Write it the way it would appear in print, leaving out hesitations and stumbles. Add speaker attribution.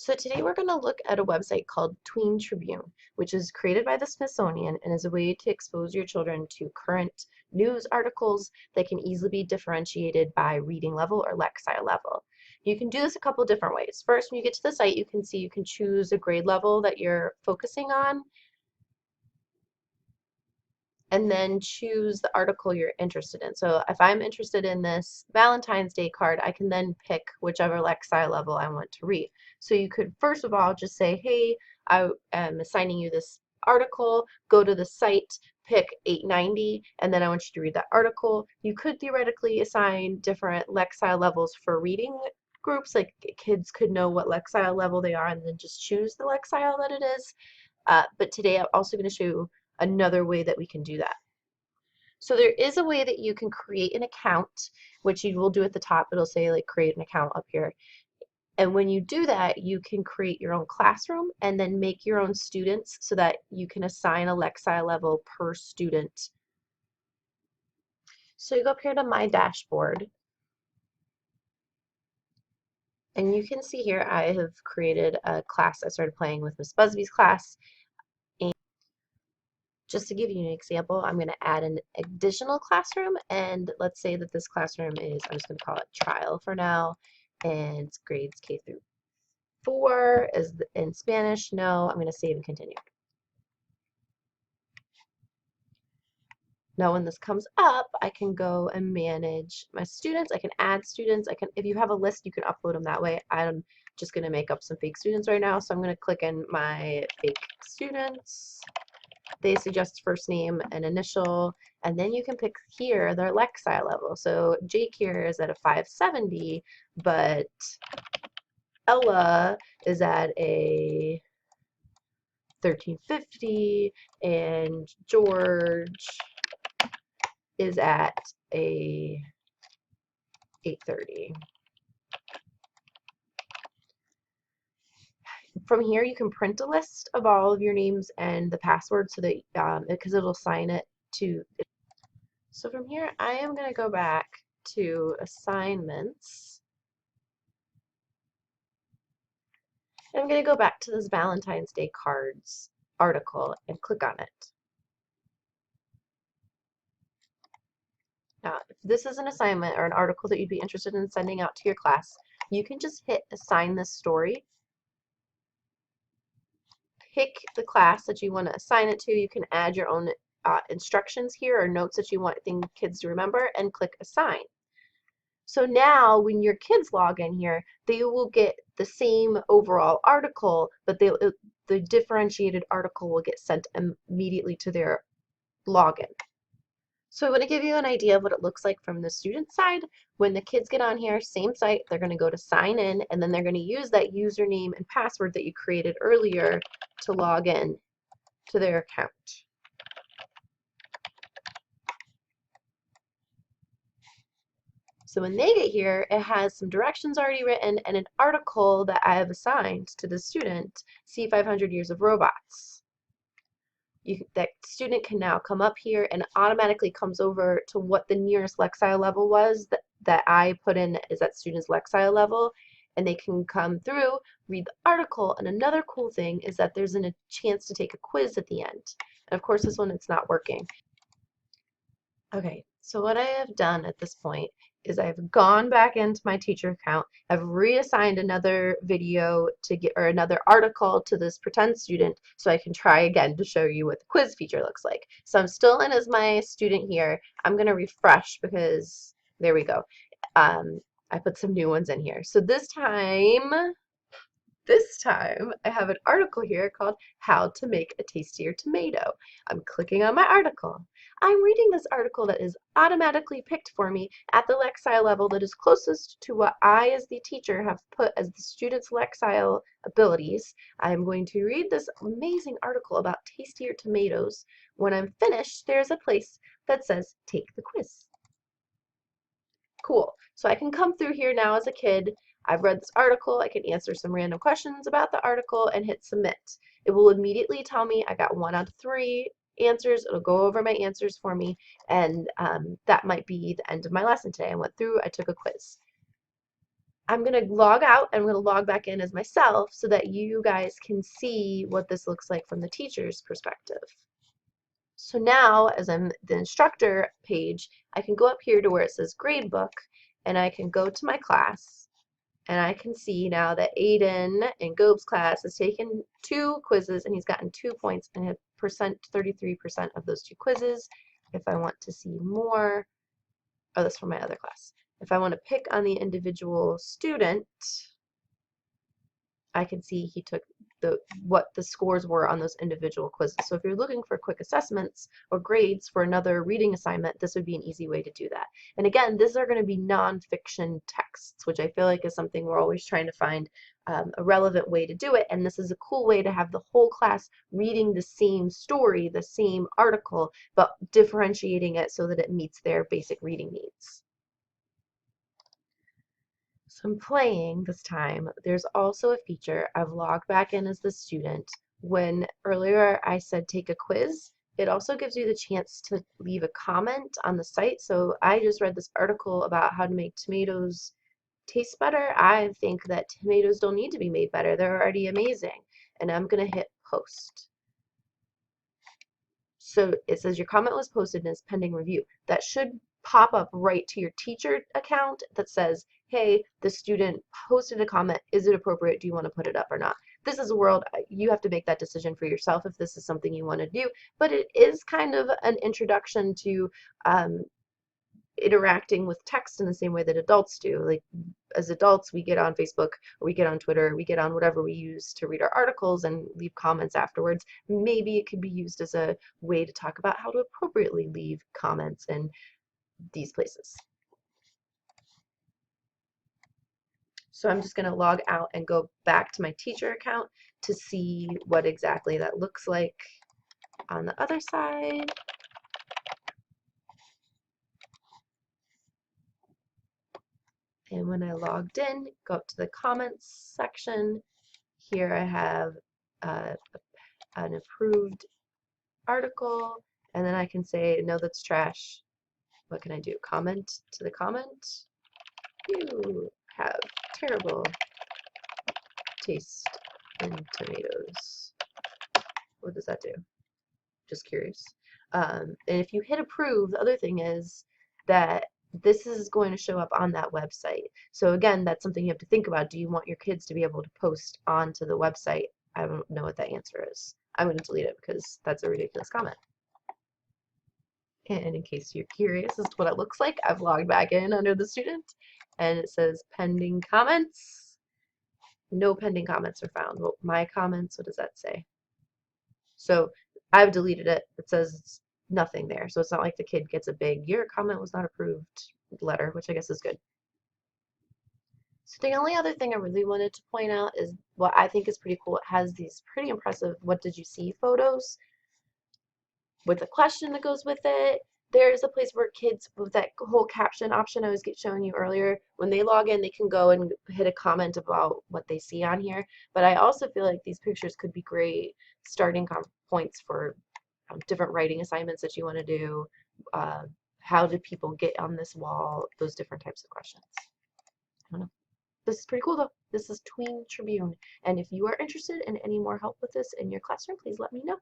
Speaker 1: So today we're going to look at a website called Tween Tribune, which is created by the Smithsonian and is a way to expose your children to current news articles that can easily be differentiated by reading level or lexile level. You can do this a couple different ways. First, when you get to the site, you can see you can choose a grade level that you're focusing on, and then choose the article you're interested in. So if I'm interested in this Valentine's Day card, I can then pick whichever lexile level I want to read. So you could first of all just say, hey, I am assigning you this article, go to the site, pick 890, and then I want you to read that article. You could theoretically assign different lexile levels for reading groups, like kids could know what lexile level they are and then just choose the lexile that it is. But today I'm also going to show you another way that we can do that. So there is a way that you can create an account, which you will do at the top. It'll say like create an account up here. And when you do that, you can create your own classroom and then make your own students so that you can assign a lexile level per student. So you go up here to my dashboard. And you can see here I have created a class I started playing with Miss Busby's class. Just to give you an example, I'm going to add an additional classroom, and let's say that this classroom is, I'm just going to call it trial for now, and it's grades K through 4. Is in Spanish? No. I'm going to save and continue. Now when this comes up, I can go and manage my students. I can add students. If you have a list, you can upload them that way. I'm just going to make up some fake students right now, so I'm going to click in my fake students. They suggest first name and initial, and then you can pick here their lexile level. So Jake here is at a 570, but Ella is at a 1350, and George is at a 830. From here, you can print a list of all of your names and the password so that because it'll assign it to. So from here, I am going to go back to assignments. And I'm going to go back to this Valentine's Day cards article and click on it. Now, if this is an assignment or an article that you'd be interested in sending out to your class, you can just hit assign this story. Pick the class that you want to assign it to. You can add your own instructions here or notes that you want kids to remember, and click assign. So now when your kids log in here, they will get the same overall article, but the differentiated article will get sent immediately to their login. So I want to give you an idea of what it looks like from the student side. When the kids get on here, same site, they're going to go to sign in, and then they're going to use that username and password that you created earlier to log in to their account. So when they get here, it has some directions already written and an article that I have assigned to the student, See 500 Years of Robots. That student can now come up here and automatically comes over to what the nearest lexile level was that I put in as that student's lexile level, and they can come through, read the article. And another cool thing is that there's a chance to take a quiz at the end. And of course this one, it's not working. Okay, so what I have done at this point is I've gone back into my teacher account. I've reassigned another video or another article to this pretend student so I can try again to show you what the quiz feature looks like. So I'm still in as my student here. I'm going to refresh because there we go. I put some new ones in here. So this time I have an article here called How to Make a Tastier Tomato. I'm clicking on my article. I'm reading this article that is automatically picked for me at the lexile level that is closest to what I as the teacher have put as the student's lexile abilities. I'm going to read this amazing article about tastier tomatoes. When I'm finished, there's a place that says take the quiz. Cool. So I can come through here now as a kid. I've read this article, I can answer some random questions about the article and hit submit. It will immediately tell me I got 1 out of 3 answers. It'll go over my answers for me, and that might be the end of my lesson today. I went through, I took a quiz. I'm going to log out and I'm going to log back in as myself so that you guys can see what this looks like from the teacher's perspective. So now, as I'm the instructor page, I can go up here to where it says gradebook, and I can go to my class, and I can see now that Aiden in Gobe's class has taken 2 quizzes, and he's gotten 2 points and had 33% of those 2 quizzes. If I want to see more, oh, that's from my other class. If I want to pick on the individual student, I can see he took what the scores were on those individual quizzes. So if you're looking for quick assessments or grades for another reading assignment, this would be an easy way to do that. And again, these are going to be nonfiction texts, which I feel like is something we're always trying to find a relevant way to do it. And this is a cool way to have the whole class reading the same story, the same article, but differentiating it so that it meets their basic reading needs. So I'm playing this time. There's also a feature. I've logged back in as the student. When earlier I said take a quiz, it also gives you the chance to leave a comment on the site. So I just read this article about how to make tomatoes taste better. I think that tomatoes don't need to be made better. They're already amazing. And I'm going to hit post. So it says your comment was posted and is pending review. That should pop up right to your teacher account that says, hey, the student posted a comment. Is it appropriate? Do you want to put it up or not? This is a world, you have to make that decision for yourself if this is something you want to do, but it is kind of an introduction to interacting with text in the same way that adults do. Like as adults, we get on Facebook or we get on Twitter, we get on whatever we use to read our articles and leave comments afterwards. Maybe it could be used as a way to talk about how to appropriately leave comments in these places. So I'm just going to log out and go back to my teacher account to see what exactly that looks like on the other side. And when I logged in, go up to the comments section. Here I have an approved article, and then I can say, no, that's trash. What can I do? Comment to the comment. You have terrible taste in tomatoes. What does that do? Just curious. And if you hit approve, the other thing is that this is going to show up on that website. So again, that's something you have to think about. Do you want your kids to be able to post onto the website? I don't know what that answer is. I'm going to delete it because that's a ridiculous comment. And in case you're curious as to what it looks like, I've logged back in under the student and it says pending comments. No pending comments are found. Well, my comments, what does that say? So I've deleted it. It says it's nothing there. So it's not like the kid gets a big, your comment was not approved letter, which I guess is good. So the only other thing I really wanted to point out is what I think is pretty cool. It has these pretty impressive what did you see photos with a question that goes with it. There's a place where kids, with that whole caption option I was showing you earlier, when they log in, they can go and hit a comment about what they see on here. But I also feel like these pictures could be great starting points for different writing assignments that you want to do. How did people get on this wall? Those different types of questions. I don't know. This is pretty cool though. This is Tween Tribune. And if you are interested in any more help with this in your classroom, please let me know.